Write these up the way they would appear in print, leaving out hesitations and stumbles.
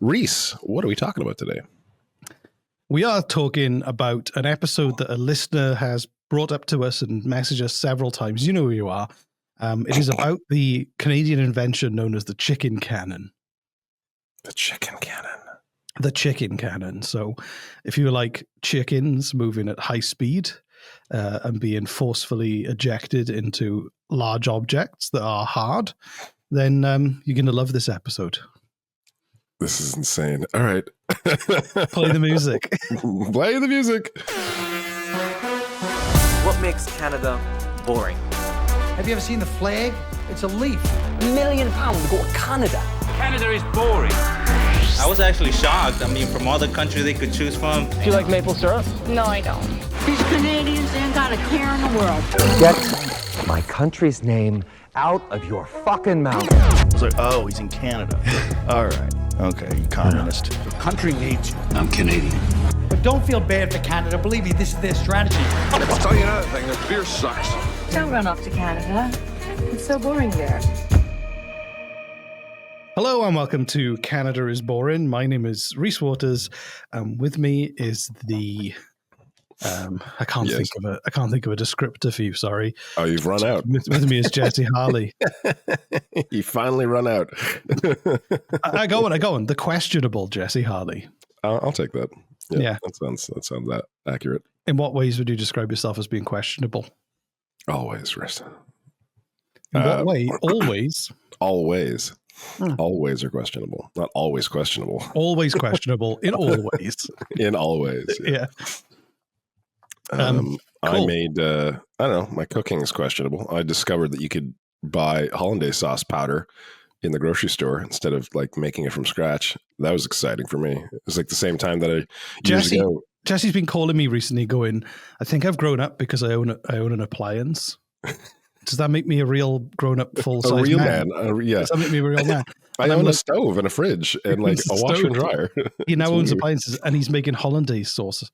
Reese, what are we talking about today? We are talking about an episode that a listener has brought up to us and messaged us several times. You know who you are. It is about the Canadian invention known as the chicken cannon. The chicken cannon. The chicken cannon. So if you like chickens moving at high speed and being forcefully ejected into large objects that are hard, then you're going to love this episode. This is insane. All right. Play the music. Play the music. What makes Canada boring? Have you ever seen the flag? It's a leaf. £1 million to go to Canada. Canada is boring. I was actually shocked. I mean, from all the countries they could choose from. Do you like maple syrup? No, I don't. These Canadians ain't got a care in the world. Get my country's name out of your fucking mouth. I was like, oh, he's in Canada. All right. Okay, you communist. The country needs you. I'm Canadian. But don't feel bad for Canada. Believe me, this is their strategy. I'll tell you another thing. The beer sucks. Don't run off to Canada. It's so boring there. Hello and welcome to Canada is Boring. My name is Reese Waters. With me is the I can't think of a descriptor for you. Sorry. Oh, you've run out. With me is Jesse Harley. You finally run out. I go on. The questionable Jesse Harley. I'll take that. Yeah. That sounds that accurate. In what ways would you describe yourself as being questionable? Always, Rest. In what way? Always. Always. Always are questionable. Not always questionable. Always questionable in all ways. In all ways. Yeah. Cool. I made, I don't know, my cooking is questionable. I discovered that you could buy hollandaise sauce powder in the grocery store instead of like making it from scratch. That was exciting for me. It was like the same time that years ago. Jesse's been calling me recently going, I think I've grown up because I own an appliance. Does that make me a real grown-up full-size man? A real man? Yeah. Does that make me a real man? I own a stove and a fridge and like a washer and dryer. He now owns appliances and he's making hollandaise sauce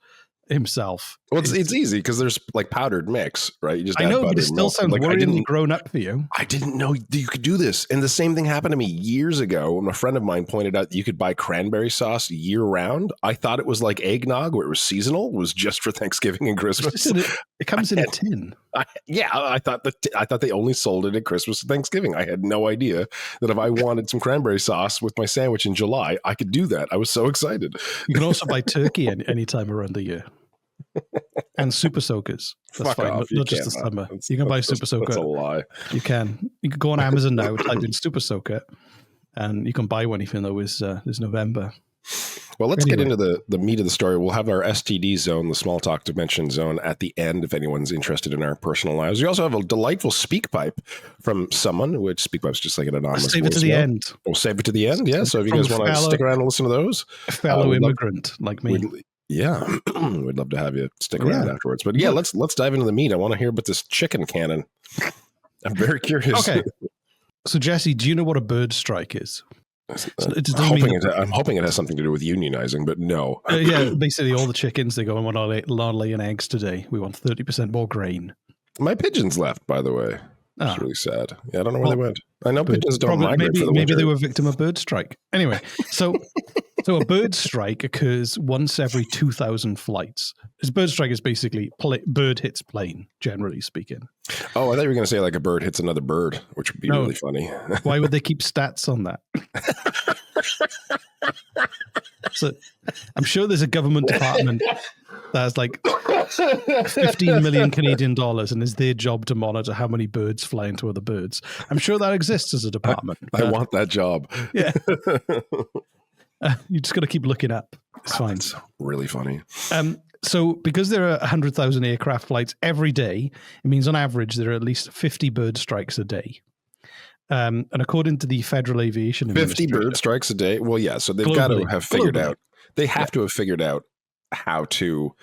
himself. Well, it's easy because there's like powdered mix, right? You just I know, but it still sounds worryingly grown up for you. I didn't know you could do this. And the same thing happened to me years ago when a friend of mine pointed out that you could buy cranberry sauce year round. I thought it was like eggnog where it was seasonal, it was just for Thanksgiving and Christmas. It comes in a tin. I thought they only sold it at Christmas and Thanksgiving. I had no idea that if I wanted some cranberry sauce with my sandwich in July, I could do that. I was so excited. You can also buy turkey any time around the year. And super soakers. That's Fuck fine. off. Not just the summer. You can buy super soaker. That's a lie. You can. You can go on Amazon now, type in super soaker, and you can buy one even though it's November. Well, let's get into the meat of the story. We'll have our STD zone, the small talk dimension zone, at the end if anyone's interested in our personal lives. We also have a delightful speak pipe from someone, which speak pipe's just like an anonymous. Save it to the end. We'll save it to the end. Yeah. So if you guys want to stick around and listen to those, a fellow immigrant like me. Yeah, we'd love to have you stick around afterwards. But yeah, let's dive into the meat. I want to hear about this chicken cannon. I'm very curious. Okay. So Jesse, do you know what a bird strike is? I'm hoping it has something to do with unionizing, but no. Yeah, basically all the chickens, they go, we're not laying eggs today. We want 30% more grain. My pigeons left, by the way. It's really sad. Yeah, I don't know where they went. I know pigeons don't migrate for the winter. Maybe they were a victim of bird strike. Anyway, so a bird strike occurs once every 2,000 flights. This bird strike is basically bird hits plane, generally speaking. Oh, I thought you were going to say like a bird hits another bird, which would be really funny. Why would they keep stats on that? So I'm sure there's a government department that has like 15 million Canadian dollars and it's their job to monitor how many birds fly into other birds. I'm sure that exists as a department. I want that job. Yeah. You just got to keep looking up. It's fine. That's really funny. So because there are 100,000 aircraft flights every day, it means on average there are at least 50 bird strikes a day. And according to the Federal Aviation 50 bird strikes a day? Well, yeah. So they've got to have figured out. They have to have figured out how to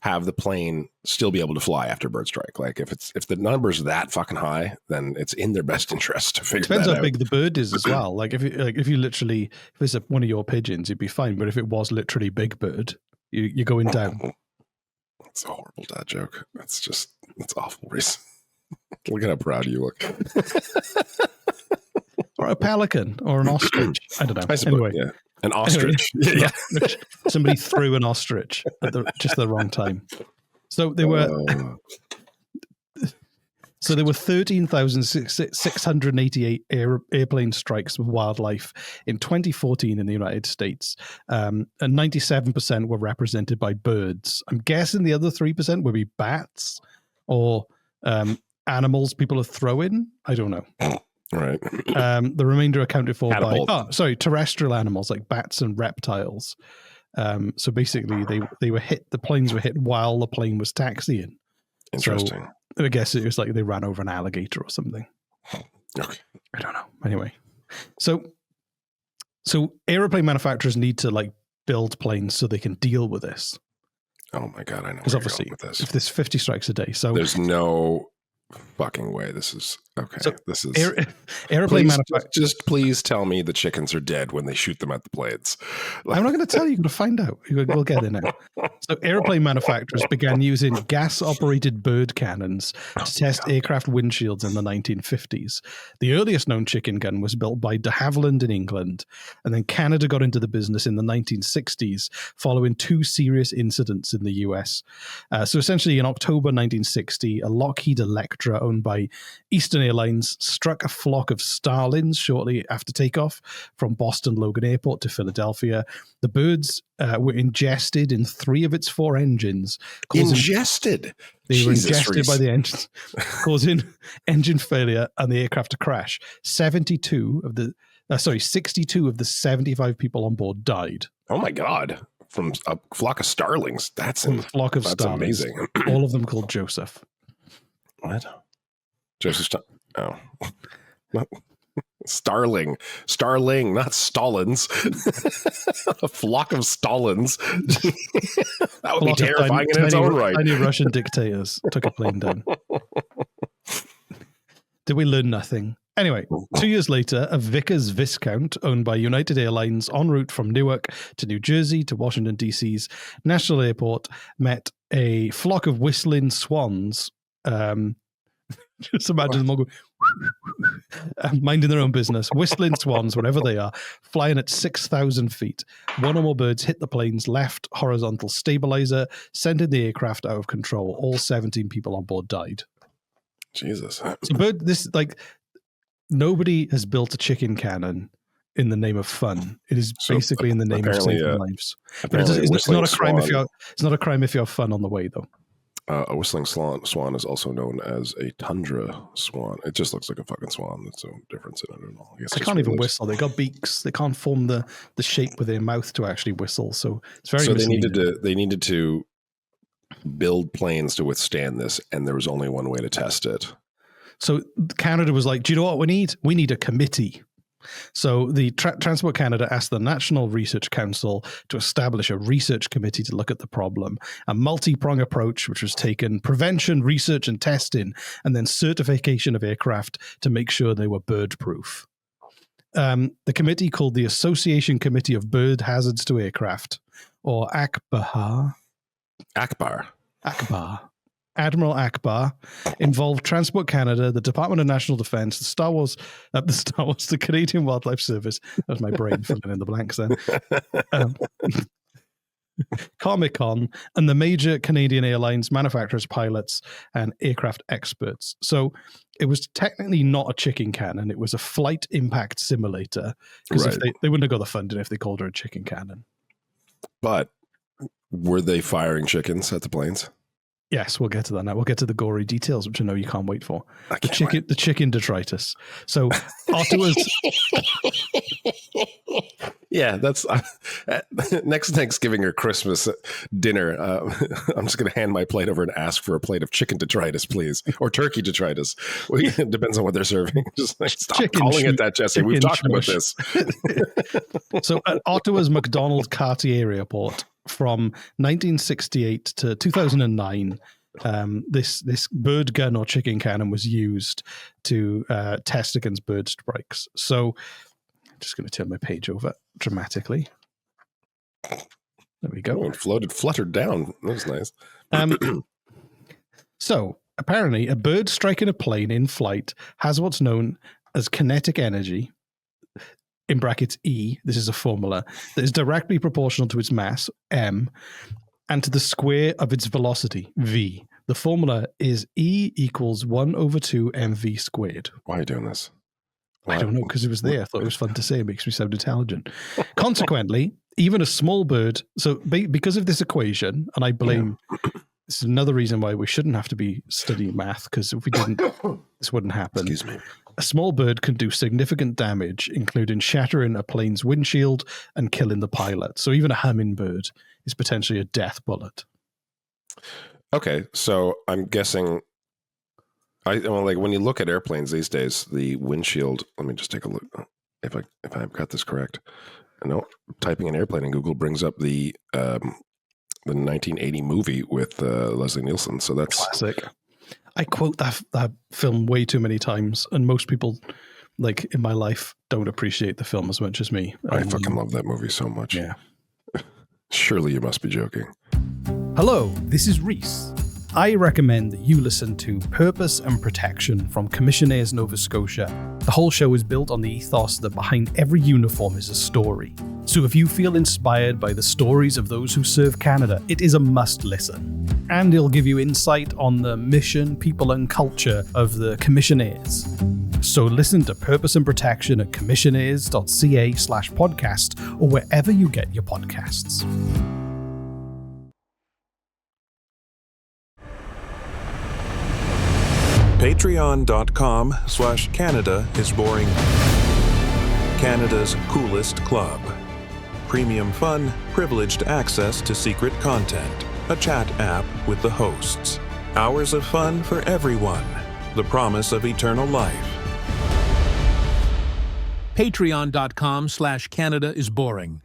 have the plane still be able to fly after bird strike. Like if the number's that fucking high, then it's in their best interest to figure that out. Depends how big the bird is as well. Like if it's one of your pigeons, you'd be fine. But if it was literally big bird, you're going down. It's a horrible dad joke. It's awful, Reese. Look at how proud you look. Or a pelican or an ostrich. I don't know. I suppose, anyway, yeah. An ostrich. Anyway, somebody threw an ostrich at just the wrong time. So they were. So there were 13,688 airplane strikes with wildlife in 2014 in the United States, and 97% were represented by birds. I'm guessing the other 3% would be bats or animals people are throwing. I don't know. Right. The remainder accounted for Catapult. by terrestrial animals like bats and reptiles. So basically, they were hit. The planes were hit while the plane was taxiing. Interesting. So, I guess it was like they ran over an alligator or something. Okay. I don't know. Anyway, so airplane manufacturers need to like build planes so they can deal with this. Oh my God, I know. Because obviously, with this. if there's 50 strikes a day, so there's no fucking way. This is okay. So this is airplane manufacturers. Just please tell me the chickens are dead when they shoot them at the planes. I'm not going to tell you. You're going to find out. We'll get there now. So airplane manufacturers began using gas-operated bird cannons to test aircraft windshields in the 1950s. The earliest known chicken gun was built by de Havilland in England, and then Canada got into the business in the 1960s following two serious incidents in the US. So essentially in October 1960, a Lockheed Electra owned by Eastern Airlines struck a flock of starlings shortly after takeoff from Boston Logan Airport to Philadelphia. The birds were ingested in 3 of its 4 engines. Ingested? They were ingested by the engines, causing engine failure and the aircraft to crash. 62 of the 75 people on board died. Oh my God. From a flock of starlings. That's amazing. All of them called Joseph. What? Joseph? Oh. Starling, not Stalins. A flock of Stalins. That would be terrifying in its own right. Tiny Russian dictators took a plane down. Did we learn nothing? Anyway, 2 years later, a Vickers Viscount owned by United Airlines en route from Newark to New Jersey to Washington, D.C.'s National Airport met a flock of whistling swans. Just imagine them all going, minding their own business, whistling swans, wherever they are, flying at 6,000 feet. One or more birds hit the plane's left horizontal stabilizer, sending the aircraft out of control. All 17 people on board died. Jesus. So nobody has built a chicken cannon in the name of fun. It is basically in the name of saving lives. But it's not a crime it's not a crime if you have fun on the way, though. A whistling swan is also known as a tundra swan. It just looks like a fucking swan. That's no difference in it at all. They can't even whistle. They got beaks. They can't form the shape with their mouth to actually whistle. So it's very. So they needed to build planes to withstand this, and there was only one way to test it. So Canada was like, "Do you know what we need? We need a committee." So the Transport Canada asked the National Research Council to establish a research committee to look at the problem. A multi-prong approach, which was taken: prevention, research and testing, and then certification of aircraft to make sure they were bird-proof. The committee, called the Association Committee of Bird Hazards to Aircraft, or ACBAR. Admiral Akbar, involved Transport Canada, the Department of National Defence, the Canadian Wildlife Service. That was my brain filling in the blanks then. Comic-Con, and the major Canadian airlines, manufacturers, pilots, and aircraft experts. So it was technically not a chicken cannon. It was a flight impact simulator, because if they wouldn't have got the funding if they called her a chicken cannon. But were they firing chickens at the planes? Yes, we'll get to that now. We'll get to the gory details, which I know you can't wait for. The chicken detritus. So Ottawa's... Yeah, that's next Thanksgiving or Christmas dinner. I'm just going to hand my plate over and ask for a plate of chicken detritus, please, or turkey detritus. It depends on what they're serving. Just stop calling it that, Jesse. We've talked about this. So at Ottawa's Macdonald-Cartier Airport, from 1968 to 2009, this bird gun or chicken cannon was used to test against bird strikes. So I'm just going to turn my page over dramatically. There we go. Oh, it fluttered down. That was nice. So apparently a bird striking a plane in flight has what's known as kinetic energy. in brackets E, this is a formula, that is directly proportional to its mass, m, and to the square of its velocity, v. The formula is E equals 1 over 2 mv squared. Why are you doing this? I don't know, because it was there. I thought it was fun to say. It makes me sound intelligent. Consequently, even a small bird, so because of this equation, and I blame, this is another reason why we shouldn't have to be studying math, because if we didn't, this wouldn't happen. Excuse me. A small bird can do significant damage, including shattering a plane's windshield and killing the pilot. So even a hummingbird is potentially a death bullet. Okay, so I'm guessing... like when you look at airplanes these days, the windshield. Let me just take a look if I've got this correct. No, typing an airplane in Google brings up the 1980 movie with Leslie Nielsen. So that's classic. I quote that film way too many times, and most people, like in my life, don't appreciate the film as much as me. I fucking love that movie so much. Yeah. Surely you must be joking. Hello, this is Reese. I recommend that you listen to Purpose and Protection from Commissionaires Nova Scotia. The whole show is built on the ethos that behind every uniform is a story. So if you feel inspired by the stories of those who serve Canada, it is a must listen. And it'll give you insight on the mission, people and culture of the Commissionaires. So listen to Purpose and Protection at commissionaires.ca/podcast or wherever you get your podcasts. Patreon.com/Canada is boring. Canada's coolest club. Premium fun, privileged access to secret content. A chat app with the hosts. Hours of fun for everyone. The promise of eternal life. Patreon.com/Canada is boring.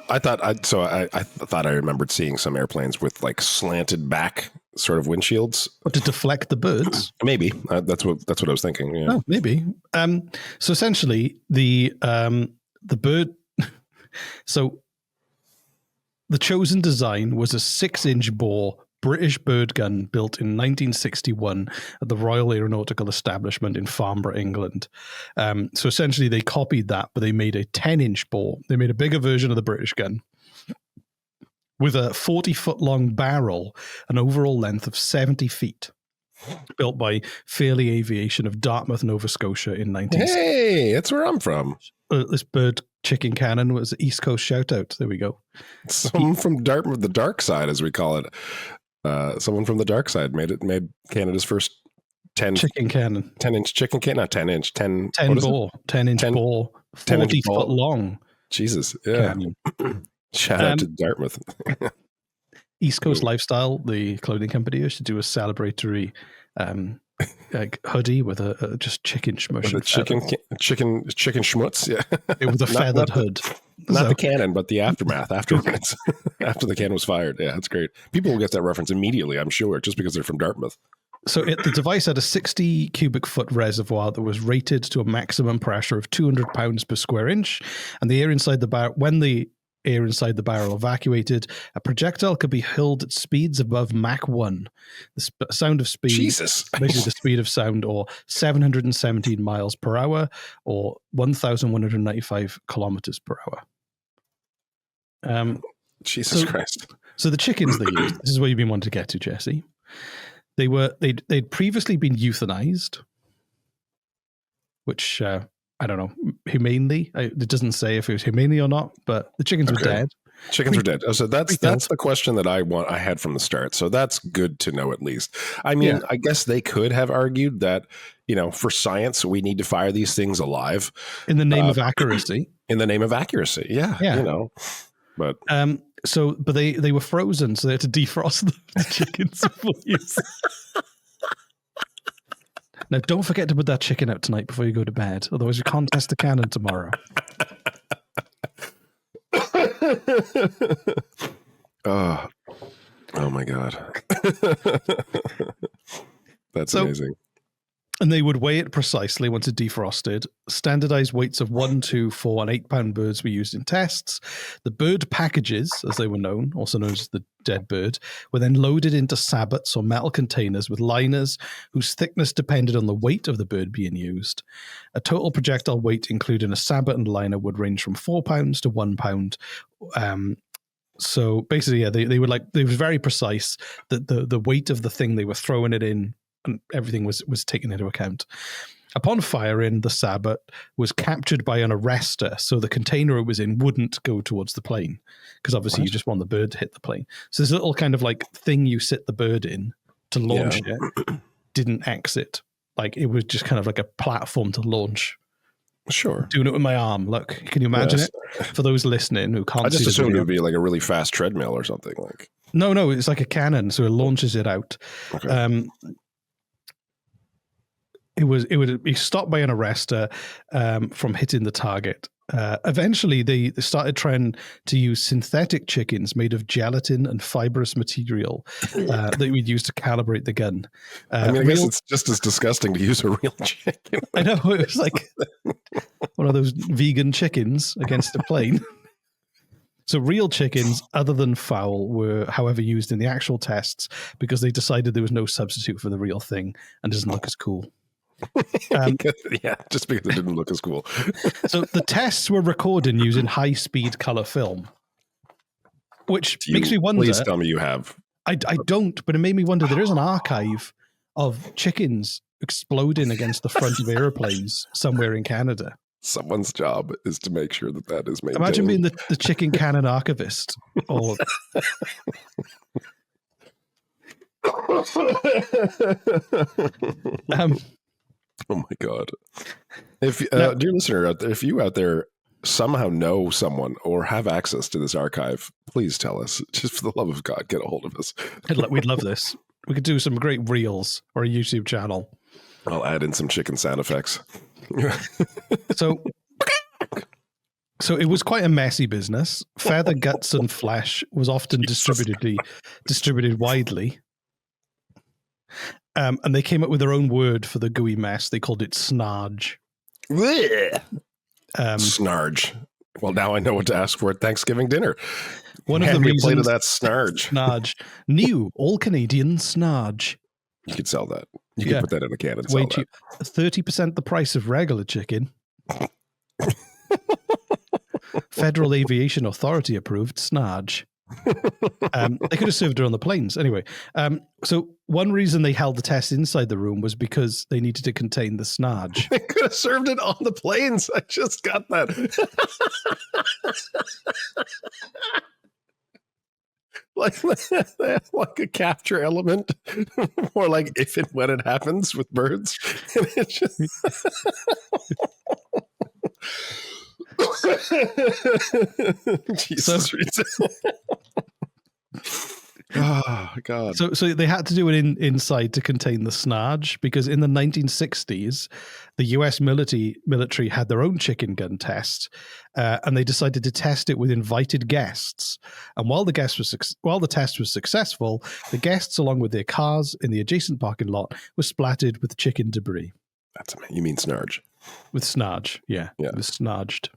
I thought I remembered seeing some airplanes with like slanted back sort of windshields. Or to deflect the birds. Maybe that's what I was thinking. Yeah. Oh, maybe. So essentially, the bird. So the chosen design was a 6-inch bore British bird gun built in 1961 at the Royal Aeronautical Establishment in Farnborough, England. So essentially they copied that, but they made a 10-inch bore. They made a bigger version of the British gun with a 40-foot-long barrel, an overall length of 70 feet, built by Fairley Aviation of Dartmouth, Nova Scotia in 1960. Hey, that's where I'm from. This bird chicken cannon was an East Coast shout-out. There we go. Someone from Dartmouth, the dark side, as we call it. Someone from the dark side made Canada's first 10-inch chicken cannon, not 10-inch, 10-inch bore, 40-foot long. Jesus, yeah. Shout out to Dartmouth. East Coast Lifestyle, the clothing company, used to do a celebratory hoodie with a just chicken schmush. Chicken schmutz, yeah. With a feathered hood. Not the cannon, but the aftermath afterwards. After the cannon was fired. Yeah, that's great. People will get that reference immediately, I'm sure, just because they're from Dartmouth. So the device had a 60 cubic foot reservoir that was rated to a maximum pressure of 200 pounds per square inch, and the air inside the barrel, when the air inside the barrel evacuated, a projectile could be hurled at speeds above Mach 1. The sound of speed, Jesus, basically the speed of sound, or 717 miles per hour, or 1,195 kilometers per hour. Jesus Christ. So the chickens they used, this is where you've been wanting to get to, Jesse. They'd previously been euthanized, which I don't know, humanely. It doesn't say if it was humanely or not, but the chickens were dead. Chickens were dead. So that's the question that I had from the start. So that's good to know at least. I mean, I guess they could have argued that, for science, we need to fire these things alive. In the name of accuracy. In the name of accuracy. Yeah. But but they were frozen, so they had to defrost the chickens before use. Now, don't forget to put that chicken out tonight before you go to bed. Otherwise, you can't test the cannon tomorrow. Oh my God. That's amazing. And they would weigh it precisely once it defrosted. Standardized weights of 1, 2, 4, and 8 pound birds were used in tests. The bird packages, as they were known, also known as the dead bird, were then loaded into sabots or metal containers with liners whose thickness depended on the weight of the bird being used. A total projectile weight, including a sabot and liner, would range from 4 pounds to 1 pound. So basically, yeah, they were very precise that the weight of the thing they were throwing it in and everything was taken into account. Upon firing, the sabot was captured by an arrestor, so the container it was in wouldn't go towards the plane, because obviously you just want the bird to hit the plane. So this little kind of like thing you sit the bird in to launch it didn't exit. Like it was just kind of like a platform to launch. Sure. Doing it with my arm. Look, can you imagine it? For those listening who can't see, I just assumed it would be like a really fast treadmill or something. Like no, it's like a cannon, so it launches it out. Okay. It would be stopped by an arrestor from hitting the target. Eventually, they started trying to use synthetic chickens made of gelatin and fibrous material that we'd use to calibrate the gun. I guess it's just as disgusting to use a real chicken. I know, it was like one of those vegan chickens against a plane. So real chickens, other than fowl, were, however, used in the actual tests because they decided there was no substitute for the real thing and doesn't look as cool. Just because it didn't look as cool. So the tests were recorded using high-speed color film, which makes me wonder. Please tell me you have. I don't, but it made me wonder. There is an archive of chickens exploding against the front of airplanes somewhere in Canada. Someone's job is to make sure that is maintained. Imagine being the chicken cannon archivist. Or oh my God. If dear listener out there, if you out there somehow know someone or have access to this archive, please tell us. Just for the love of God, get a hold of us. We'd love this. We could do some great reels or a YouTube channel. I'll add in some chicken sound effects. So it was quite a messy business. Feather, guts, and flesh was often distributed widely. And they came up with their own word for the gooey mess. They called it snarge. Snarge. Well, now I know what to ask for at Thanksgiving dinner. One of the reasons, plate of that snarge. Snarge. New all-Canadian snarge. You could sell that. You could put that in a can and way sell cheap. 30% the price of regular chicken. Federal Aviation Authority approved snarge. They could have served it on the planes. Anyway, so one reason they held the test inside the room was because they needed to contain the snarge. They could have served it on the planes. I just got that. like a capture element, or like if and when it happens with birds. And it's just Jesus. Oh God! So they had to do it inside to contain the snarge because in the 1960s, the U.S. military had their own chicken gun test, and they decided to test it with invited guests. And while the test was successful, the guests, along with their cars in the adjacent parking lot, were splattered with chicken debris. That's amazing. You mean snarge? With snarge, yeah. It was snarged.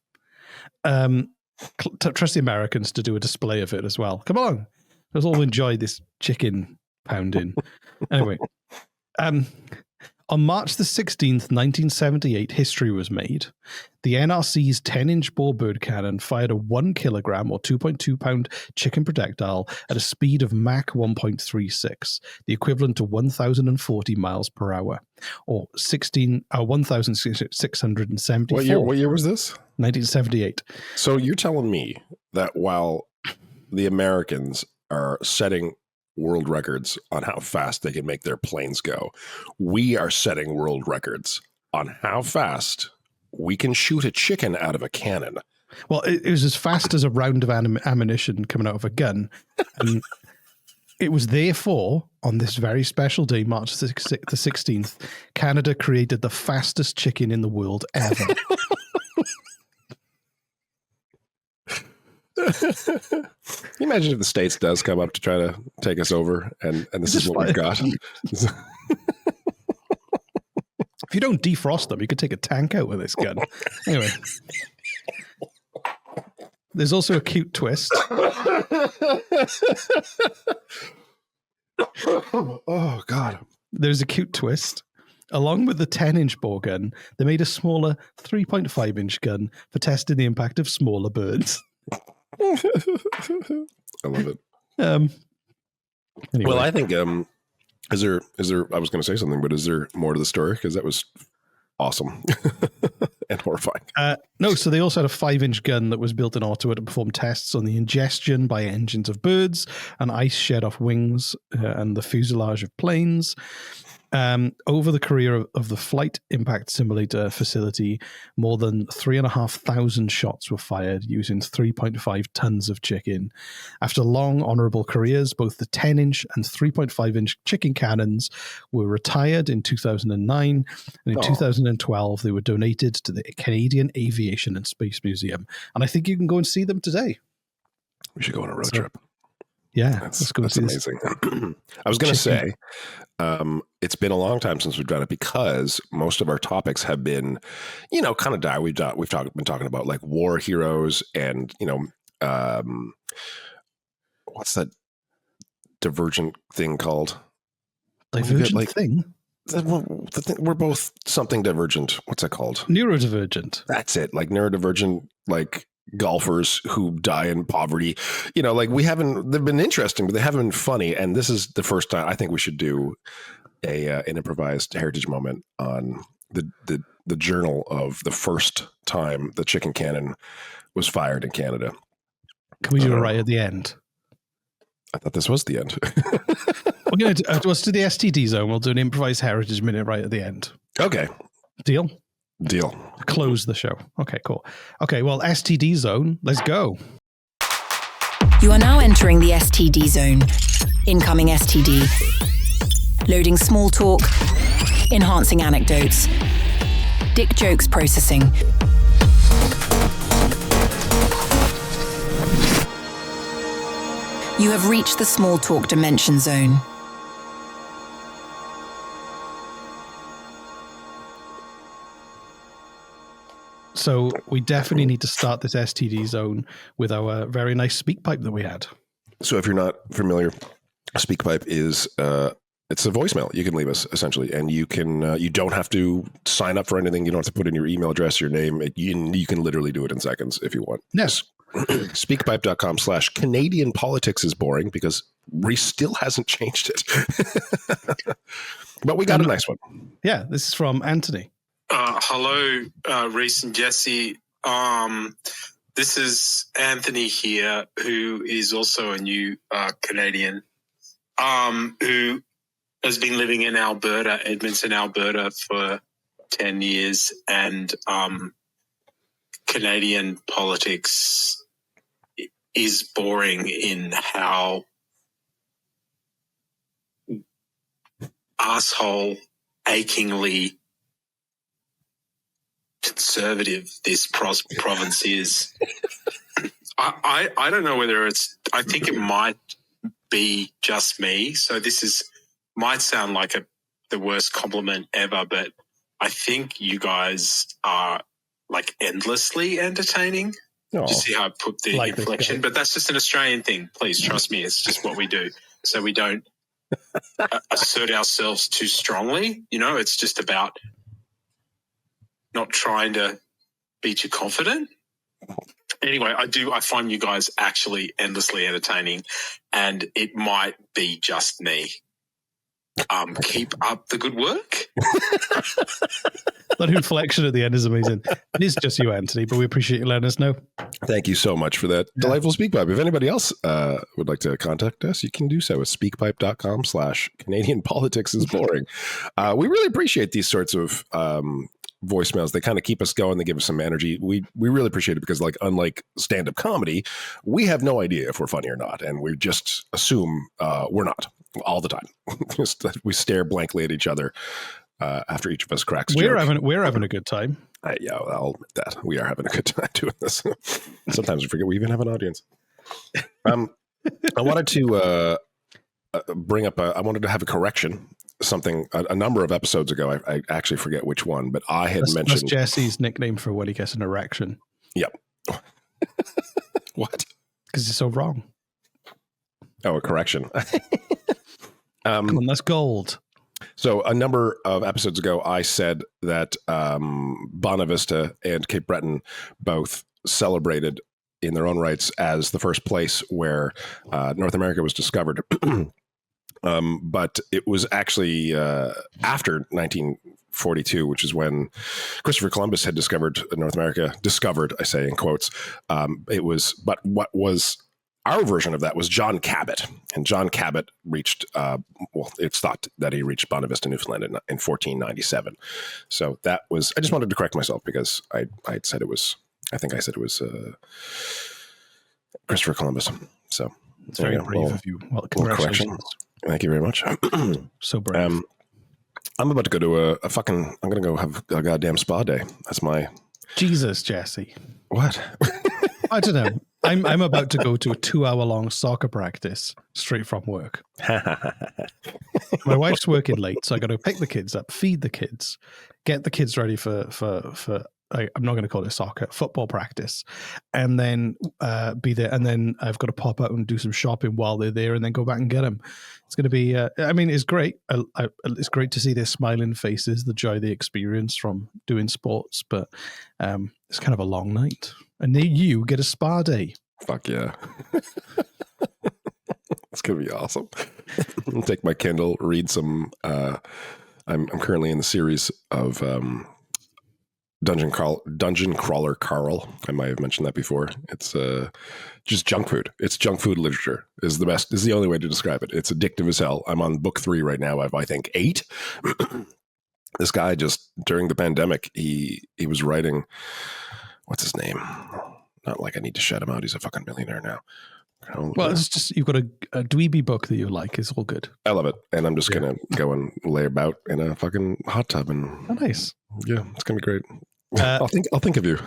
Trust the Americans to do a display of it as well. Come along. Let's all enjoy this chicken pounding. Anyway, on March the 16th, 1978, history was made. The NRC's 10-inch bore bird cannon fired a 1 kilogram or 2.2 pound chicken projectile at a speed of Mach 1.36, the equivalent to 1,040 miles per hour, or 1,674. What year was this? 1978. So you're telling me that while the Americans are setting world records on how fast they can make their planes go, we are setting world records on how fast we can shoot a chicken out of a cannon. Well, it was as fast as a round of ammunition coming out of a gun. And it was therefore, on this very special day, March the 16th, Canada created the fastest chicken in the world ever. Can you imagine if the States does come up to try to take us over and this is what we've got? If you don't defrost them, you could take a tank out with this gun. Anyway. There's also a cute twist. Oh, God. There's a cute twist. Along with the 10-inch bore gun, they made a smaller 3.5-inch gun for testing the impact of smaller birds. I love it. Anyway. Well, I think is there? I was going to say something, but is there more to the story? Because that was awesome and horrifying. No, so they also had a 5-inch gun that was built in Ottawa to perform tests on the ingestion by engines of birds and ice shed off wings and the fuselage of planes. Over the career of the flight impact simulator facility, more than 3,500 shots were fired using 3.5 tons of chicken. After long, honorable careers, both the 10-inch and 3.5-inch chicken cannons were retired in 2009, and in 2012, they were donated to the Canadian Aviation and Space Museum. And I think you can go and see them today. We should go on a road trip. Yeah, that's amazing. I was going to say, it's been a long time since we've done it because most of our topics have been, kind of die. We've been talking about like war heroes and, what's that divergent thing called? Divergent thing? The thing, we're both something divergent. What's that called? Neurodivergent. That's it. Like neurodivergent, like golfers who die in poverty. They've been interesting, but they haven't been funny. And this is the first time I think we should do an improvised heritage moment on the journal of the first time the chicken cannon was fired in Canada. Can we do it right at the end? I thought this was the end. We're going to let's do the STD zone. We'll do an improvised heritage minute right at the end. Okay. Deal? Deal. Close the show. Okay, cool. Okay, well, STD zone, let's go. You are now entering the STD zone. Incoming STD. Loading small talk. Enhancing anecdotes. Dick jokes processing. You have reached the small talk dimension zone. So we definitely need to start this STD zone with our very nice speak pipe that we had. So if you're not familiar, a speak pipe is it's a voicemail you can leave us essentially, and you can you don't have to sign up for anything. You don't have to put in your email address, your name. You can literally do it in seconds if you want. Yes. Speakpipe.com/Canadian politics is boring because Reese still hasn't changed it. But we got a nice one. Yeah, this is from Anthony. Hello, Reese and Jesse. This is Anthony here, who is also a new Canadian, who has been living in Alberta, Edmonton, Alberta, for 10 years, and Canadian politics is boring in how asshole achingly conservative this province is. I don't know whether I think it might be just me. So this might sound like the worst compliment ever, but I think you guys are like endlessly entertaining. Do you see how I put the inflection? But that's just an Australian thing. Please trust me. It's just what we do. So we don't assert ourselves too strongly. It's just about not trying to be too confident. Anyway, I find you guys actually endlessly entertaining, and it might be just me. Keep up the good work. That inflection at the end is amazing. It is just you, Anthony, but we appreciate you letting us know. Thank you so much for that delightful speak pipe. If anybody else would like to contact us, you can do so at speakpipe.com/Canadian politics is boring. We really appreciate these sorts of voicemails. They kind of keep us going. They give us some energy. We really appreciate it because, like, unlike stand-up comedy, we have no idea if we're funny or not, and we just assume we're not all the time. We stare blankly at each other after each of us cracks a joke. We're having a good time. Yeah, I'll admit that. We are having a good time doing this. Sometimes we forget we even have an audience. I wanted to bring up I wanted to have a correction something a number of episodes ago. I actually forget which one, but I had mentioned that's Jesse's nickname for when he gets an erection. Yep. What? Because it's so wrong. Oh, a correction. Come on, that's gold. So a number of episodes ago, I said that Bonavista and Cape Breton both celebrated in their own rights as the first place where North America was discovered. But it was actually after 1942, which is when Christopher Columbus had discovered North America. Discovered, I say in quotes. But what was our version of that was John Cabot, and John Cabot reached. It's thought that he reached Bonavista, Newfoundland, in 1497. So that was. I just wanted to correct myself because I said it was. I think I said it was Christopher Columbus. So it's very brave of you. Well, congratulations. Thank you very much. So brave. I'm about to go to a fucking. I'm going to go have a goddamn spa day. That's my. Jesus, Jesse. What? I don't know. I'm about to go to a 2-hour-long soccer practice straight from work. My wife's working late, so I got to pick the kids up, feed the kids, get the kids ready for I'm not going to call it soccer, football practice, and then be there. And then I've got to pop out and do some shopping while they're there and then go back and get them. It's going to be, it's great. It's great to see their smiling faces, the joy they experience from doing sports, but it's kind of a long night. And then you get a spa day. Fuck yeah. It's going to be awesome. I'll take my Kindle, read some, I'm currently in the series of Dungeon Crawler Carl. I might have mentioned that before. It's just junk food. It's junk food literature is the only way to describe it. It's addictive as hell. I'm on book 3 right now. I think 8. This guy just during the pandemic, he was writing, what's his name? Not like I need to shut him out. He's a fucking millionaire now. Well, it's just you've got a dweeby book that you like. It's all good. I love it, and I'm just gonna go and lay about in a fucking hot tub and. Oh, nice. Yeah, it's gonna be great. I'll think of you.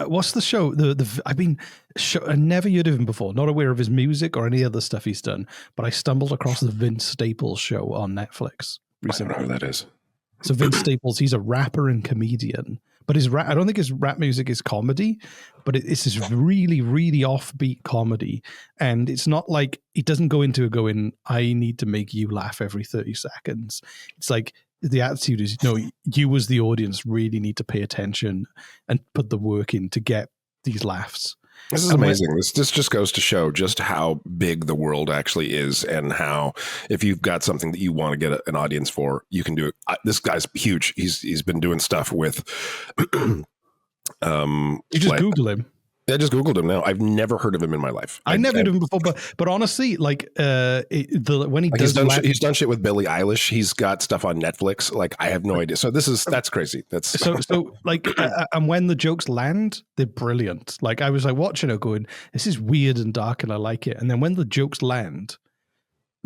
What's the show? I never heard of him before. Not aware of his music or any other stuff he's done. But I stumbled across the Vince Staples show on Netflix recently. I don't know who that is. So Vince Staples, he's a rapper and comedian. But I don't think his rap music is comedy, but it's this really, really offbeat comedy. And it's not like, he doesn't go into it going, I need to make you laugh every 30 seconds. It's like, the attitude is, no, you as the audience really need to pay attention and put the work in to get these laughs. This is amazing. This just goes to show just how big the world actually is, and how if you've got something that you want to get an audience for, you can do it. This guy's huge. He's been doing stuff with. You just Google him. I just Googled him now. I've never heard of him in my life. I never heard of him before, but honestly, like when he's done shit with Billie Eilish. He's got stuff on Netflix. Like I have no idea. So that's crazy. That's so like, and when the jokes land, they're brilliant. Like I was like watching it, going, this is weird and dark, and I like it. And then when the jokes land.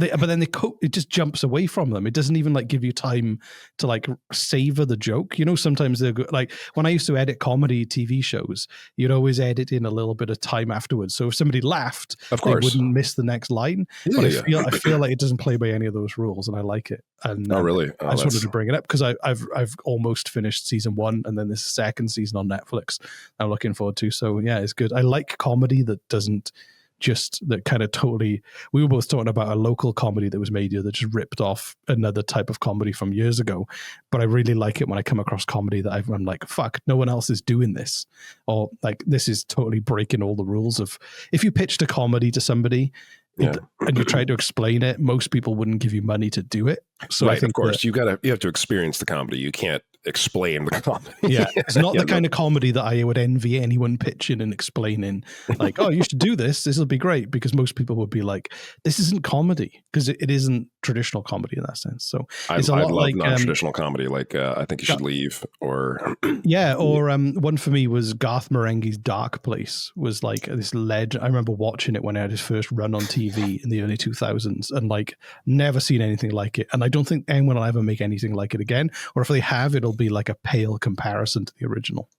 It just jumps away from them. It doesn't even like give you time to like savor the joke. You know, sometimes they're like when I used to edit comedy TV shows, you'd always edit in a little bit of time afterwards. So if somebody laughed, of course, they wouldn't miss the next line. Yeah, but I feel like it doesn't play by any of those rules, and I like it. And really? I just wanted to bring it up because I've almost finished season 1, and then this second season on Netflix I'm looking forward to. So yeah, it's good. I like comedy that doesn't. Just that kind of totally, we were both talking about a local comedy that was made here that just ripped off another type of comedy from years ago. But I really like it when I come across comedy that I'm like, fuck, no one else is doing this. Or like, this is totally breaking all the rules of, if you pitched a comedy to somebody and you try to explain it, most people wouldn't give you money to do it. So right, I think of course, you have to experience the comedy. You can't explain the comedy. Yeah, it's not the kind of comedy that I would envy anyone pitching and explaining. Like, oh, you should do this. This will be great, because most people would be like, "This isn't comedy," because it isn't traditional comedy in that sense. So it's a lot like non-traditional comedy. Like, I think you should leave, or one for me was Garth Marenghi's Dark Place. Was like this legend. I remember watching it when I had his first run on TV in the early 2000s, and like never seen anything like it. And I don't think anyone will ever make anything like it again. Or if they have, it'll be like a pale comparison to the original.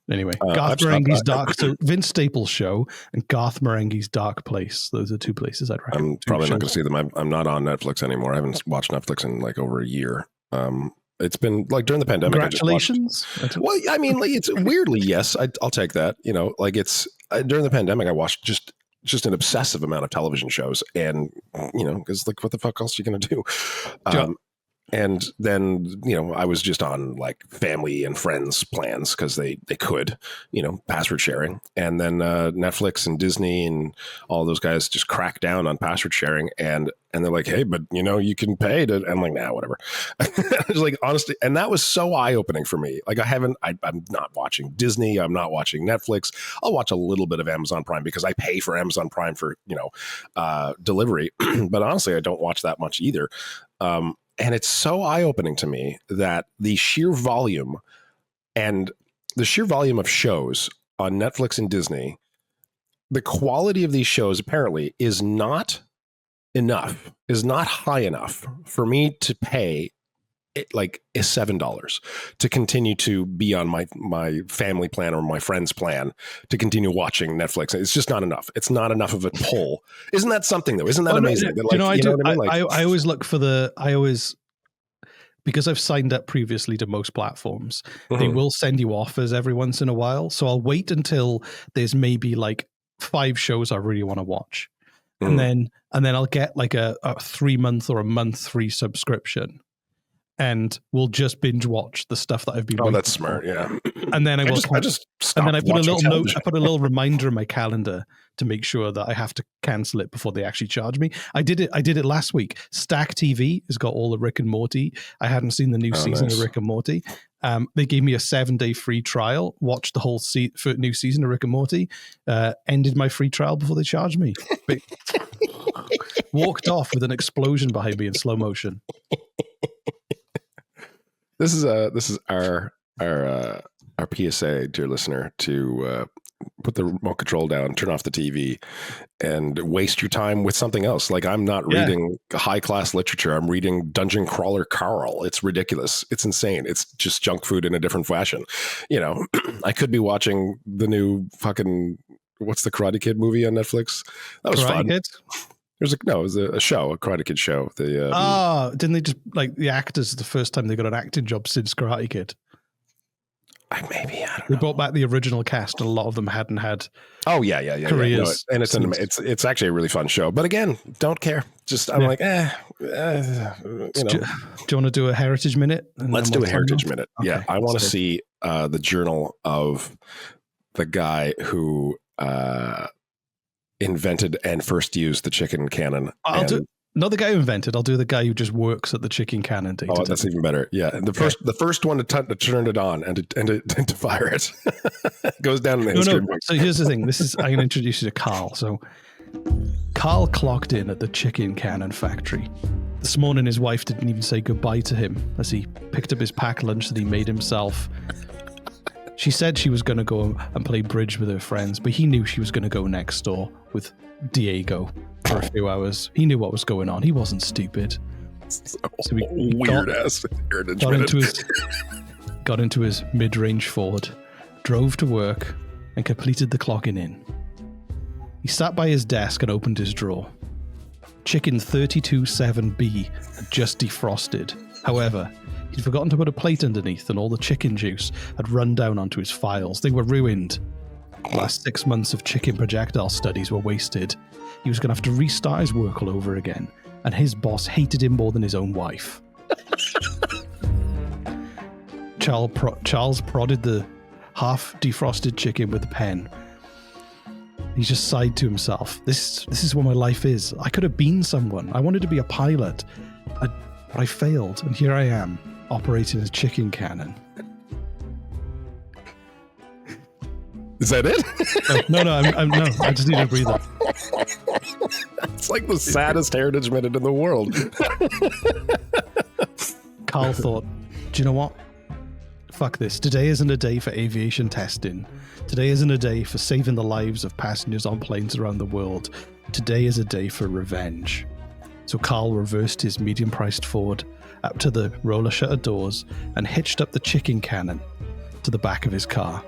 Anyway, Garth Marenghi's Dark. So Vince Staples' show and Garth Marenghi's Dark Place. Those are two places I'd recommend. I'm probably not going to see them. I'm not on Netflix anymore. I haven't watched Netflix in like over a year. It's been like during the pandemic. Congratulations. Well, I mean, like, it's weirdly, yes, I'll take that. You know, like it's during the pandemic, I watched just an obsessive amount of television shows, and you know, because like, what the fuck else are you going to do? And then, you know, I was just on like family and friends plans because they could, you know, password sharing. And then Netflix and Disney and all those guys just cracked down on password sharing. And they're like, hey, but, you know, you can pay to. I'm like, nah, whatever. It's like, honestly, and that was so eye-opening for me. Like I'm not watching Disney. I'm not watching Netflix. I'll watch a little bit of Amazon Prime because I pay for Amazon Prime for, you know, delivery. But honestly, I don't watch that much either. And it's so eye-opening to me that the sheer volume of shows on Netflix and Disney, the quality of these shows apparently is not high enough for me to pay like $7 to continue to be on my family plan or my friend's plan to continue watching Netflix. It's just not enough. It's not enough of a pull. Isn't that something though? Isn't that amazing? No, like, I always look for because I've signed up previously to most platforms, they will send you offers every once in a while. So I'll wait until there's maybe like 5 shows I really want to watch. And then I'll get like a 3-month or a month free subscription. And we'll just binge watch the stuff that I've been. Oh, that's smart, yeah. And then I put a little note. I put a little reminder in my calendar to make sure that I have to cancel it before they actually charge me. I did it last week. Stack TV has got all the Rick and Morty. I hadn't seen the new season of Rick and Morty. They gave me a 7-day free trial. Watched the whole new season of Rick and Morty. Ended my free trial before they charged me. Walked off with an explosion behind me in slow motion. This is our PSA, dear listener, to put the remote control down, turn off the TV, and waste your time with something else. Like I'm not reading high class literature. I'm reading Dungeon Crawler Carl. It's ridiculous. It's insane. It's just junk food in a different fashion. You know, I could be watching the new fucking what's the Karate Kid movie on Netflix? That was fun. Kid? It was a show, a Karate Kid show. Didn't they just like the actors the first time they got an acting job since Karate Kid? I don't know. They brought back the original cast, and a lot of them hadn't had. Oh yeah. Careers. No, and it's actually a really fun show. But again, don't care. Just I'm like, you know. Do you want to do a heritage minute? Let's do a heritage minute. Okay, yeah, I want to see the journal of the guy who invented and first used the chicken cannon. Not the guy who invented. I'll do the guy who just works at the chicken cannon. That's even better. Yeah, the first one to turn it on and to fire it goes down in the history book. So here's the thing. I'm going to introduce you to Carl. So Carl clocked in at the chicken cannon factory. This morning, his wife didn't even say goodbye to him as he picked up his packed lunch that he made himself. She said she was going to go and play bridge with her friends, but he knew she was going to go next door with Diego for a few hours. He knew what was going on. He wasn't stupid. So weird ass heritage got into his mid-range Ford, drove to work, and completed the clocking in. He sat by his desk and opened his drawer. Chicken 327B had just defrosted. However, he'd forgotten to put a plate underneath, and all the chicken juice had run down onto his files. They were ruined. The last 6 months of chicken projectile studies were wasted. He was going to have to restart his work all over again, and his boss hated him more than his own wife. Charles prodded the half-defrosted chicken with a pen. He just sighed to himself. This is what my life is. I could have been someone. I wanted to be a pilot. But I failed, and here I am, operating a chicken cannon. Is that it? No, I just need a breather. It's like the saddest heritage minute in the world. Carl thought, do you know what? Fuck this. Today isn't a day for aviation testing. Today isn't a day for saving the lives of passengers on planes around the world. Today is a day for revenge. So Carl reversed his medium-priced Ford up to the roller shutter doors and hitched up the chicken cannon to the back of his car.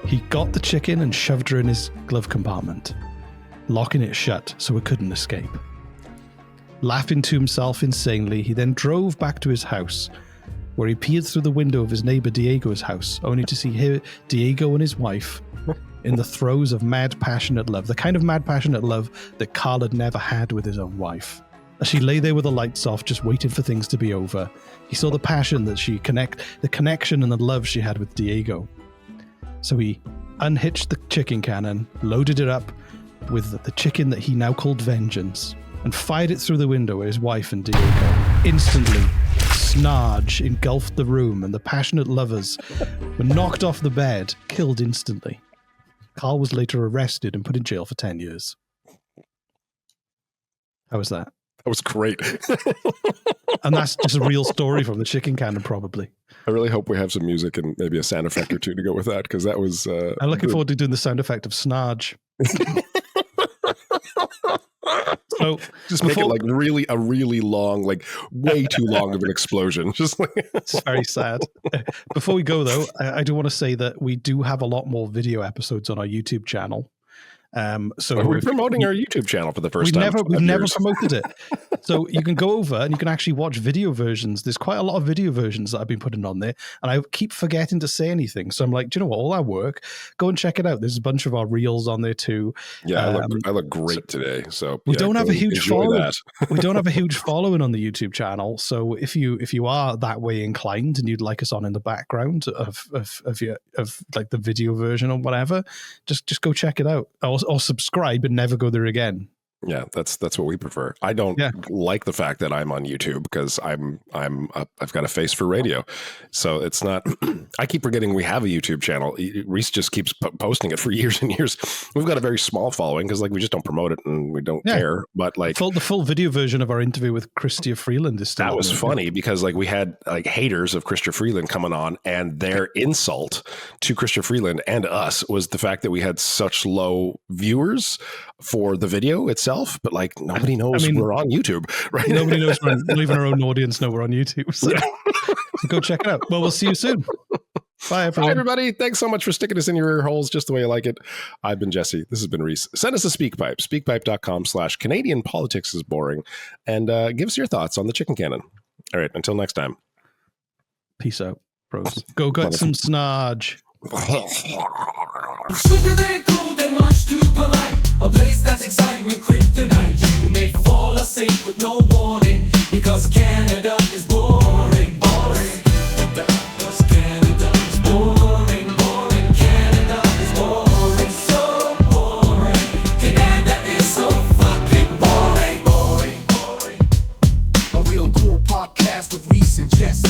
He got the chicken and shoved her in his glove compartment, locking it shut so it couldn't escape. Laughing to himself insanely, he then drove back to his house, where he peered through the window of his neighbor Diego's house, only to see Diego and his wife in the throes of mad, passionate love, the kind of mad, passionate love that Carl had never had with his own wife. As she lay there with the lights off, just waiting for things to be over, he saw the passion that the connection and the love she had with Diego. So he unhitched the chicken cannon, loaded it up with the chicken that he now called Vengeance, and fired it through the window at his wife and Diego. Instantly, Snarge engulfed the room, and the passionate lovers were knocked off the bed, killed instantly. Carl was later arrested and put in jail for 10 years. How was that? That was great. And that's just a real story from the chicken cannon, probably. I really hope we have some music and maybe a sound effect or two to go with that, because that was... I'm looking forward to doing the sound effect of Snarge. So just make it like a really long, like way too long of an explosion. Just like it's very sad. Before we go though, I do want to say that we do have a lot more video episodes on our YouTube channel. So we're promoting our YouTube channel for the first time. We've never promoted it. So you can go over and you can actually watch video versions. There's quite a lot of video versions that I've been putting on there, and I keep forgetting to say anything. So I'm like, do you know what? All our work, go and check it out. There's a bunch of our reels on there too. Yeah, I look great today. So we don't have a huge following. We don't have a huge following on the YouTube channel. So if you are that way inclined and you'd like us on in the background of like the video version or whatever, just go check it out. Or subscribe and never go there again. Yeah, that's what we prefer. I don't like the fact that I'm on YouTube because I've got a face for radio, so it's not. I keep forgetting we have a YouTube channel. Reese just keeps posting it for years and years. We've got a very small following because we just don't promote it and we don't care. But like the full video version of our interview with Chrystia Freeland is still that was funny because we had haters of Chrystia Freeland coming on, and their insult to Chrystia Freeland and us was the fact that we had such low viewers for the video itself, but nobody knows we're on YouTube, right? Nobody knows even our own audience know we're on YouTube. So, so go check it out. Well, we'll see you soon. Bye, everyone. Bye, everybody. Thanks so much for sticking us in your ear holes just the way you like it. I've been Jesse. This has been Reese. Send us a SpeakPipe, speakpipe.com/Canadian politics is boring, and give us your thoughts on the chicken cannon. All right. Until next time. Peace out, bros. Go get some Snarge. A place that's exciting with kryptonite. You may fall asleep with no warning, because Canada is boring, boring. Because Canada is boring, boring. Canada is boring, so boring. Canada is so fucking boring, boring, boring. A real cool podcast with Reese and Jess.